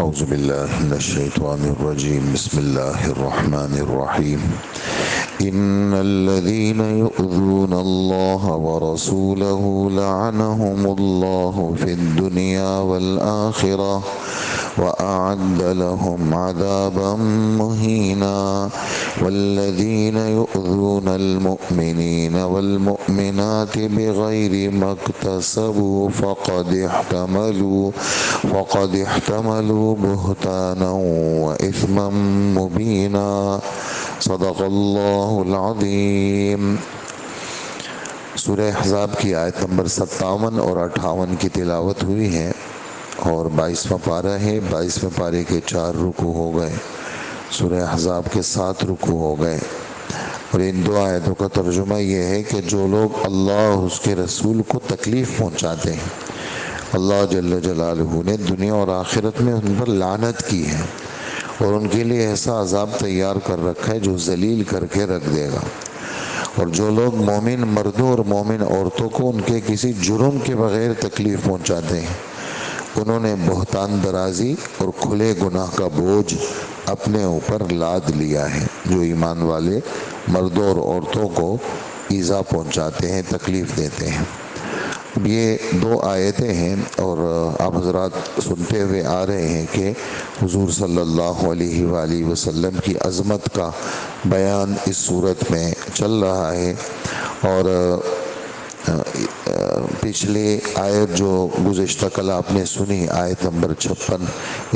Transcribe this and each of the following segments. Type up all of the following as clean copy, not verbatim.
أعوذ بالله من الشيطان الرجيم بسم الله الرحمن الرحيم إن الذين يؤذون الله ورسوله لعنهم الله في الدنيا والآخرة وأعد لهم عذابا مهينا والذين يؤذون المؤمنين والمؤمنات بغير ما اكتسبوا فقد احتملوا بهتانا وإثما مبينا صدق اللہ العظیم۔ سورہ احزاب کی آیت نمبر 57 اور 58 کی تلاوت ہوئی ہے اور 22واں پارہ ہے۔ 22ویں پارے کے 4 رکوع ہو گئے، سورہ احزاب کے 7 رکوع ہو گئے، اور ان 2 آیتوں کا ترجمہ یہ ہے کہ جو لوگ اللہ اور اس کے رسول کو تکلیف پہنچاتے ہیں، اللہ جل جلالہ نے دنیا اور آخرت میں ان پر لعنت کی ہے اور ان کے لیے ایسا عذاب تیار کر رکھا ہے جو ذلیل کر کے رکھ دے گا۔ اور جو لوگ مومن مردوں اور مومن عورتوں کو ان کے کسی جرم کے بغیر تکلیف پہنچاتے ہیں، انہوں نے بہتان درازی اور کھلے گناہ کا بوجھ اپنے اوپر لاد لیا ہے۔ جو ایمان والے مردوں اور عورتوں کو ایذا پہنچاتے ہیں، تکلیف دیتے ہیں۔ یہ 2 آیتیں ہیں اور آپ حضرات سنتے ہوئے آ رہے ہیں کہ حضور صلی اللہ علیہ وآلہ وسلم کی عظمت کا بیان اس صورت میں چل رہا ہے، اور پچھلی آیت جو گزشتہ کل آپ نے سنی، آیت نمبر 56،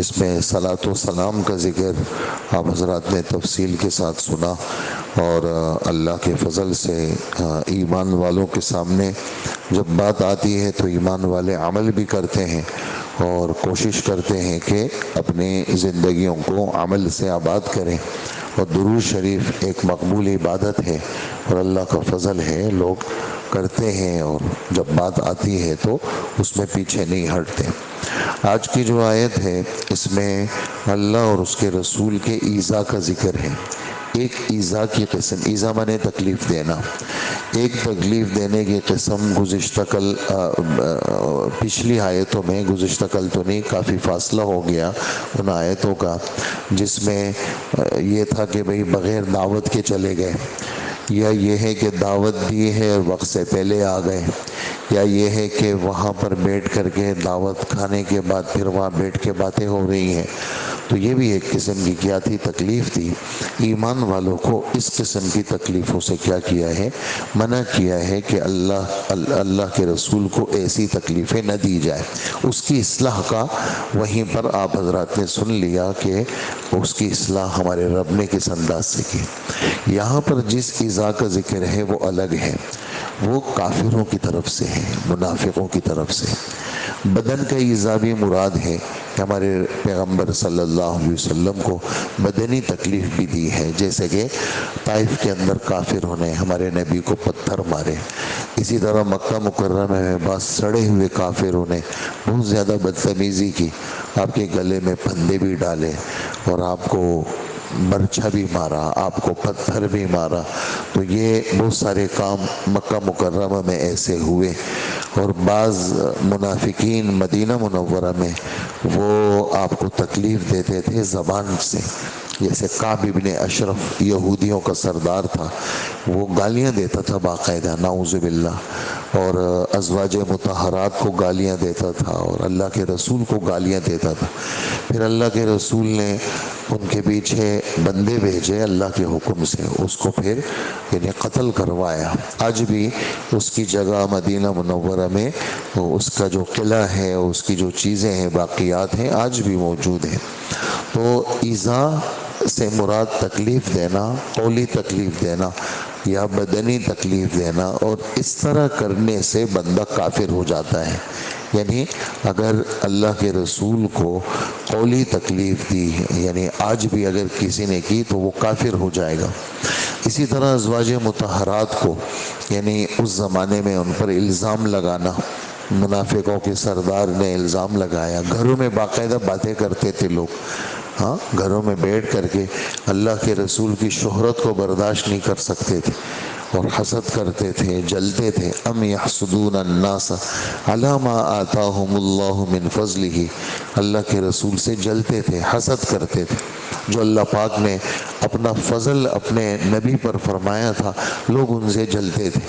اس میں صلاۃ و سلام کا ذکر آپ حضرات نے تفصیل کے ساتھ سنا، اور اللہ کے فضل سے ایمان والوں کے سامنے جب بات آتی ہے تو ایمان والے عمل بھی کرتے ہیں اور کوشش کرتے ہیں کہ اپنی زندگیوں کو عمل سے آباد کریں، اور درود شریف ایک مقبول عبادت ہے اور اللہ کا فضل ہے، لوگ کرتے ہیں اور جب بات آتی ہے تو اس میں پیچھے نہیں ہٹتے۔ آج کی جو آیت ہے اس میں اللہ اور اس کے رسول کے ایذا کا ذکر ہے۔ ایک ایذا کی قسم، ایذا مانے تکلیف دینا، ایک تکلیف دینے کی قسم گزشتہ کل پچھلی آیتوں میں، گزشتہ کل تو نہیں، کافی فاصلہ ہو گیا ان آیتوں کا، جس میں یہ تھا کہ بھئی بغیر دعوت کے چلے گئے، یا یہ ہے کہ دعوت دی ہے اور وقت سے پہلے آ گئے، یا یہ ہے کہ وہاں پر بیٹھ کر کے دعوت کھانے کے بعد پھر وہاں بیٹھ کے باتیں ہو رہی ہیں۔ تو یہ بھی ایک قسم کی کیا تھی، تکلیف تھی۔ ایمان والوں کو اس قسم کی تکلیفوں سے کیا کیا ہے، منع کیا ہے کہ اللہ کے رسول کو ایسی تکلیفیں نہ دی جائے۔ اس کی اصلاح کا وہیں پر آپ حضرات نے سن لیا کہ اس کی اصلاح ہمارے رب نے کس انداز سے کی۔ یہاں پر جس ایذا کا ذکر ہے وہ الگ ہے، وہ کافروں کی طرف سے ہے، منافقوں کی طرف سے۔ بدن کا ایذا بھی مراد ہے کہ ہمارے پیغمبر صلی اللہ علیہ وسلم کو بدنی تکلیف بھی دی ہے، جیسے کہ طائف کے اندر کافروں نے ہمارے نبی کو پتھر مارے، اسی طرح مکہ مکرمہ میں بعض سڑے ہوئے کافروں نے بہت زیادہ بدتمیزی کی، آپ کے گلے میں پھندے بھی ڈالے اور آپ کو برچھا بھی مارا، آپ کو پتھر بھی مارا۔ تو یہ بہت سارے کام مکہ مکرمہ میں ایسے ہوئے، اور بعض منافقین مدینہ منورہ میں وہ آپ کو تکلیف دیتے تھے زبان سے، جیسے کعب ابن اشرف یہودیوں کا سردار تھا، وہ گالیاں دیتا تھا باقاعدہ، نعوذ باللہ، اور ازواج مطہرات کو گالیاں دیتا تھا اور اللہ کے رسول کو گالیاں دیتا تھا۔ پھر اللہ کے رسول نے ان کے پیچھے بندے بھیجے اللہ کے حکم سے، اس کو پھر یعنی قتل کروایا۔ آج بھی اس کی جگہ مدینہ منورہ میں اس کا جو قلعہ ہے، اس کی جو چیزیں ہیں، باقیات ہیں، آج بھی موجود ہیں۔ تو ایذا سے مراد تکلیف دینا، قولی تکلیف دینا یا بدنی تکلیف دینا، اور اس طرح کرنے سے بندہ کافر ہو جاتا ہے۔ یعنی اگر اللہ کے رسول کو قولی تکلیف دی، یعنی آج بھی اگر کسی نے کی تو وہ کافر ہو جائے گا۔ اسی طرح ازواج مطہرات کو، یعنی اس زمانے میں ان پر الزام لگانا، منافقوں کے سردار نے الزام لگایا، گھروں میں باقاعدہ باتیں کرتے تھے لوگ، ہاں، گھروں میں بیٹھ کر کے اللہ کے رسول کی شہرت کو برداشت نہیں کر سکتے تھے، اور حسد کرتے تھے، جلتے تھے۔ ام یحسدون الناس علی ما آتاہم اللہ من فضلہ، اللہ کے رسول سے جلتے تھے، حسد کرتے تھے۔ جو اللہ پاک نے اپنا فضل اپنے نبی پر فرمایا تھا، لوگ ان سے جلتے تھے۔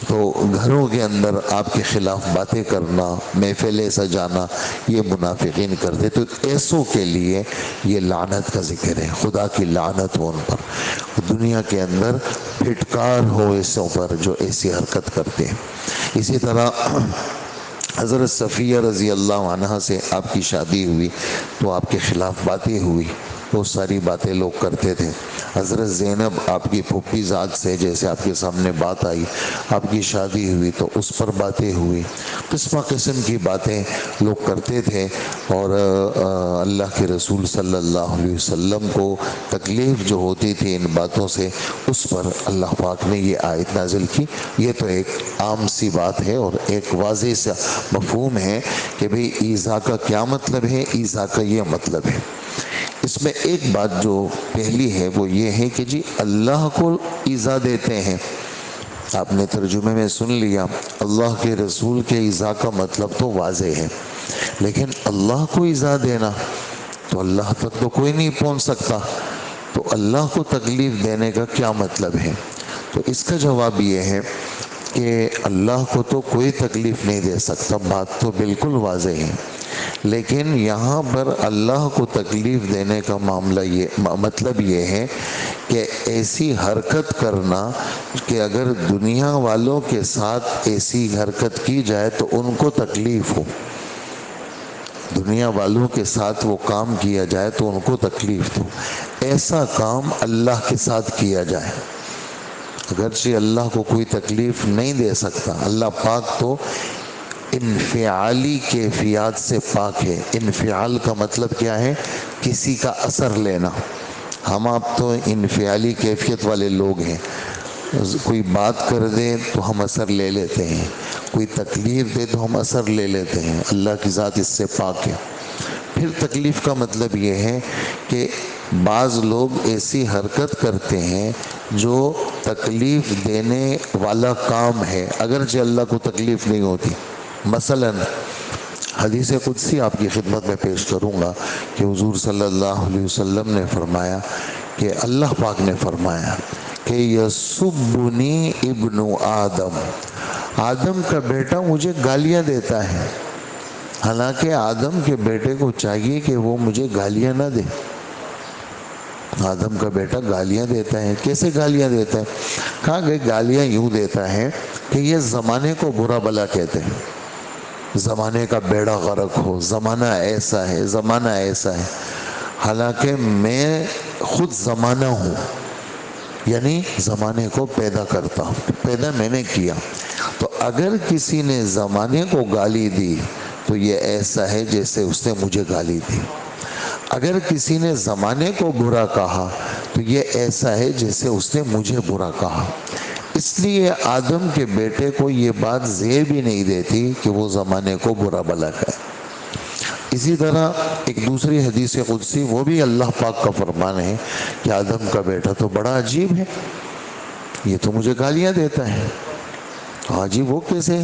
تو گھروں کے اندر آپ کے خلاف باتیں کرنا، محفلیں سجانا، یہ منافقین کرتے۔ تو ایسوں کے لیے یہ لعنت کا ذکر ہے، خدا کی لعنت ہو ان پر، دنیا کے اندر پھٹکار ہو ایسوں پر جو ایسی حرکت کرتے ہیں۔ اسی طرح حضرت صفیہ رضی اللہ عنہ سے آپ کی شادی ہوئی تو آپ کے خلاف باتیں ہوئی، بہت ساری باتیں لوگ کرتے تھے۔ حضرت زینب آپ کی پھوپھی ذات سے جیسے آپ کے سامنے بات آئی، آپ کی شادی ہوئی تو اس پر باتیں ہوئی، قسم قسم کی باتیں لوگ کرتے تھے۔ اور اللہ کے رسول صلی اللہ علیہ وسلم کو تکلیف جو ہوتی تھی ان باتوں سے، اس پر اللہ پاک نے یہ آیت نازل کی۔ یہ تو ایک عام سی بات ہے اور ایک واضح سا مفہوم ہے کہ بھئی ایذا کا کیا مطلب ہے، ایذا کا یہ مطلب ہے۔ اس میں ایک بات جو پہلی ہے وہ یہ ہے کہ جی اللہ کو ایذا دیتے ہیں، آپ نے ترجمے میں سن لیا، اللہ کے رسول کے ایذا کا مطلب تو واضح ہے، لیکن اللہ کو ایذا دینا تو اللہ تک تو کوئی نہیں پہنچ سکتا، تو اللہ کو تکلیف دینے کا کیا مطلب ہے؟ تو اس کا جواب یہ ہے کہ اللہ کو تو کوئی تکلیف نہیں دے سکتا، بات تو بالکل واضح ہے، لیکن یہاں پر اللہ کو تکلیف دینے کا معاملہ یہ مطلب یہ ہے کہ ایسی حرکت کرنا کہ اگر دنیا والوں کے ساتھ ایسی حرکت کی جائے تو ان کو تکلیف ہو، دنیا والوں کے ساتھ وہ کام کیا جائے تو ان کو تکلیف ہو، ایسا کام اللہ کے ساتھ کیا جائے۔ اگرچہ اللہ کو کوئی تکلیف نہیں دے سکتا، اللہ پاک تو انفعالی کیفیات سے پاک ہے۔ انفعال کا مطلب کیا ہے؟ کسی کا اثر لینا۔ ہم آپ تو انفعالی کیفیت والے لوگ ہیں، کوئی بات کر دے تو ہم اثر لے لیتے ہیں، کوئی تکلیف دے تو ہم اثر لے لیتے ہیں، اللہ کی ذات اس سے پاک ہے۔ پھر تکلیف کا مطلب یہ ہے کہ بعض لوگ ایسی حرکت کرتے ہیں جو تکلیف دینے والا کام ہے، اگرچہ اللہ کو تکلیف نہیں ہوتی۔ مثلا حدیث قدسی آپ کی خدمت میں پیش کروں گا کہ حضور صلی اللہ علیہ وسلم نے فرمایا کہ اللہ پاک نے فرمایا کہ یسبنی ابن آدم، آدم کا بیٹا مجھے گالیاں دیتا ہے، حالانکہ آدم کے بیٹے کو چاہیے کہ وہ مجھے گالیاں نہ دے۔ آدم کا بیٹا گالیاں دیتا ہے، کیسے گالیاں دیتا ہے؟ کہا کہ گالیاں یوں دیتا ہے کہ یہ زمانے کو برا بلا کہتے ہیں، زمانے کا بیڑا غرق ہو، زمانہ ایسا ہے، زمانہ ایسا ہے، حالانکہ میں خود زمانہ ہوں، یعنی زمانے کو پیدا کرتا ہوں، پیدا میں نے کیا۔ تو اگر کسی نے زمانے کو گالی دی تو یہ ایسا ہے جیسے اس نے مجھے گالی دی، اگر کسی نے زمانے کو برا کہا تو یہ ایسا ہے جیسے اس نے مجھے برا کہا۔ اس لیے آدم کے بیٹے کو یہ بات زیر بھی نہیں دیتی کہ وہ زمانے کو برا بلا کہے۔ اسی طرح ایک دوسری حدیث قدسی، وہ بھی اللہ پاک کا فرمان ہے کہ آدم کا بیٹا تو بڑا عجیب ہے، یہ تو مجھے گالیاں دیتا ہے۔ ہاں جی، وہ کیسے؟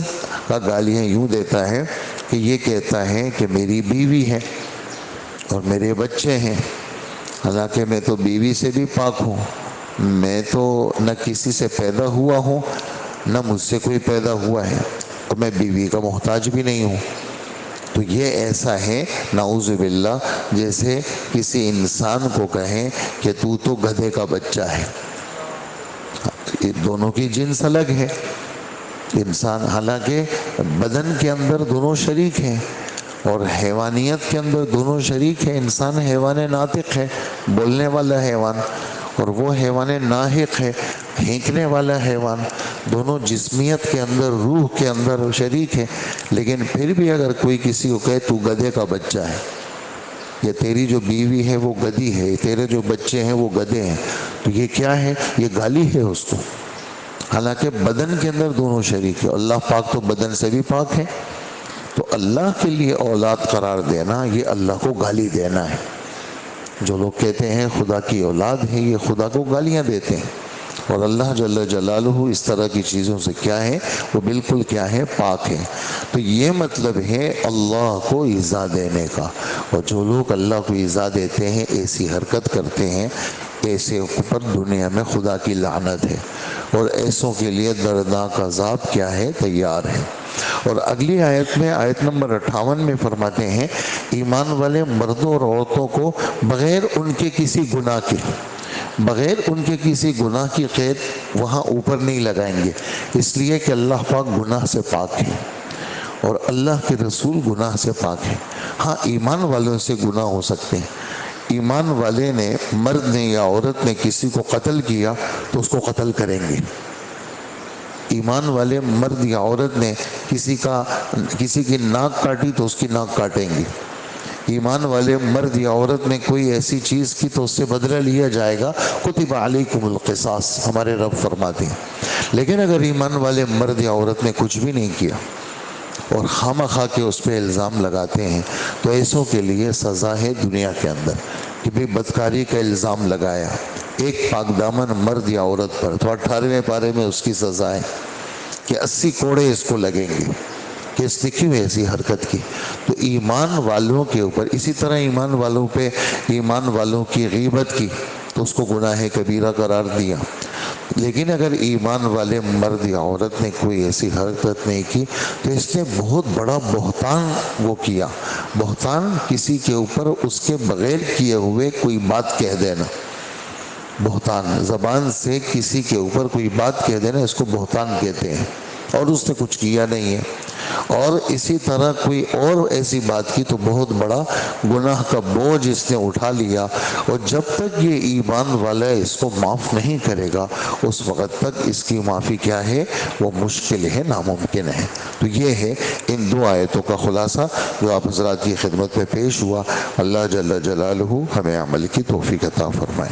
کہا گالیاں یوں دیتا ہے کہ یہ کہتا ہے کہ میری بیوی ہے اور میرے بچے ہیں، حالانکہ میں تو بیوی سے بھی پاک ہوں، میں تو نہ کسی سے پیدا ہوا ہوں نہ مجھ سے کوئی پیدا ہوا ہے، اور میں بیوی کا محتاج بھی نہیں ہوں۔ تو یہ ایسا ہے نعوذ باللہ جیسے کسی انسان کو کہیں کہ تو گدھے کا بچہ ہے۔ دونوں کی جنس الگ ہے، انسان حالانکہ بدن کے اندر دونوں شریک ہیں اور حیوانیت کے اندر دونوں شریک ہیں۔ انسان حیوان ناطق ہے، بولنے والا حیوان، اور وہ حیوان ناحق ہے، پھینکنے والا حیوان، دونوں جسمیت کے اندر، روح کے اندر شریک ہے۔ لیکن پھر بھی اگر کوئی کسی کو کہے تو گدھے کا بچہ ہے، یا تیری جو بیوی ہے وہ گدھی ہے، تیرے جو بچے ہیں وہ گدھے ہیں، تو یہ کیا ہے؟ یہ گالی ہے اس کو، حالانکہ بدن کے اندر دونوں شریک ہے۔ اللہ پاک تو بدن سے بھی پاک ہے، تو اللہ کے لیے اولاد قرار دینا یہ اللہ کو گالی دینا ہے۔ جو لوگ کہتے ہیں خدا کی اولاد ہے، یہ خدا کو گالیاں دیتے ہیں۔ اور اللہ جل جلالہ اس طرح کی چیزوں سے کیا ہے، وہ بالکل کیا ہے، پاک ہے۔ تو یہ مطلب ہے اللہ کو ایذا دینے کا، اور جو لوگ اللہ کو ایذا دیتے ہیں، ایسی حرکت کرتے ہیں، ایسے اوپر دنیا میں خدا کی لعنت ہے، اور ایسوں کے لیے دردناک عذاب کیا ہے، تیار ہے۔ اور اگلی آیت میں، آیت نمبر 58 میں فرماتے ہیں ایمان والے مردوں اور عورتوں کو بغیر ان کے کسی گناہ کے، بغیر ان کے کسی گناہ کی قید وہاں اوپر نہیں لگائیں گے، اس لیے کہ اللہ پاک گناہ سے پاک ہے اور اللہ کے رسول گناہ سے پاک ہے۔ ہاں ایمان والوں سے گناہ ہو سکتے ہیں، ایمان والے نے، مرد نے یا عورت نے کسی کو قتل کیا تو اس کو قتل کریں گے، ایمان والے مرد یا عورت نے کسی کی ناک کاٹی تو اس کی ناک کاٹیں گے، ایمان والے مرد یا عورت نے کوئی ایسی چیز کی تو اس سے بدلہ لیا جائے گا، کتب علیکم القصاص ہمارے رب فرماتے ہیں۔ لیکن اگر ایمان والے مرد یا عورت نے کچھ بھی نہیں کیا اور خواہ کے اس پہ الزام لگاتے ہیں تو ایسوں کے لیے سزا ہے دنیا کے اندر، کہ بھی بدکاری کا الزام لگایا ایک پاک دامن مرد یا عورت پر، تو 18ویں پارے میں اس کی سزا ہے کہ 80 کوڑے اس کو لگیں گے کہ اس نے کیوں ایسی حرکت کی۔ تو ایمان والوں کے اوپر اسی طرح ایمان والوں پہ، ایمان والوں کی غیبت کی تو اس کو گناہ کبیرہ قرار دیا، لیکن اگر ایمان والے مرد یا عورت نے کوئی ایسی حرکت نہیں کی تو اس نے بہت بڑا بہتان وہ کیا۔ بہتان کسی کے اوپر اس کے بغیر کیے ہوئے کوئی بات کہہ دینا، بہتان زبان سے کسی کے اوپر کوئی بات کہہ دینا، اس کو بہتان کہتے ہیں، اور اس نے کچھ کیا نہیں ہے، اور اسی طرح کوئی اور ایسی بات کی تو بہت بڑا گناہ کا بوجھ اس نے اٹھا لیا، اور جب تک یہ ایمان والا اس کو معاف نہیں کرے گا اس وقت تک اس کی معافی کیا ہے، وہ مشکل ہے، ناممکن ہے۔ تو یہ ہے ان دو آیتوں کا خلاصہ جو آپ حضرات کی خدمت میں پیش ہوا۔ اللہ جل جلالہ ہمیں عمل کی توفیق عطا فرمائے۔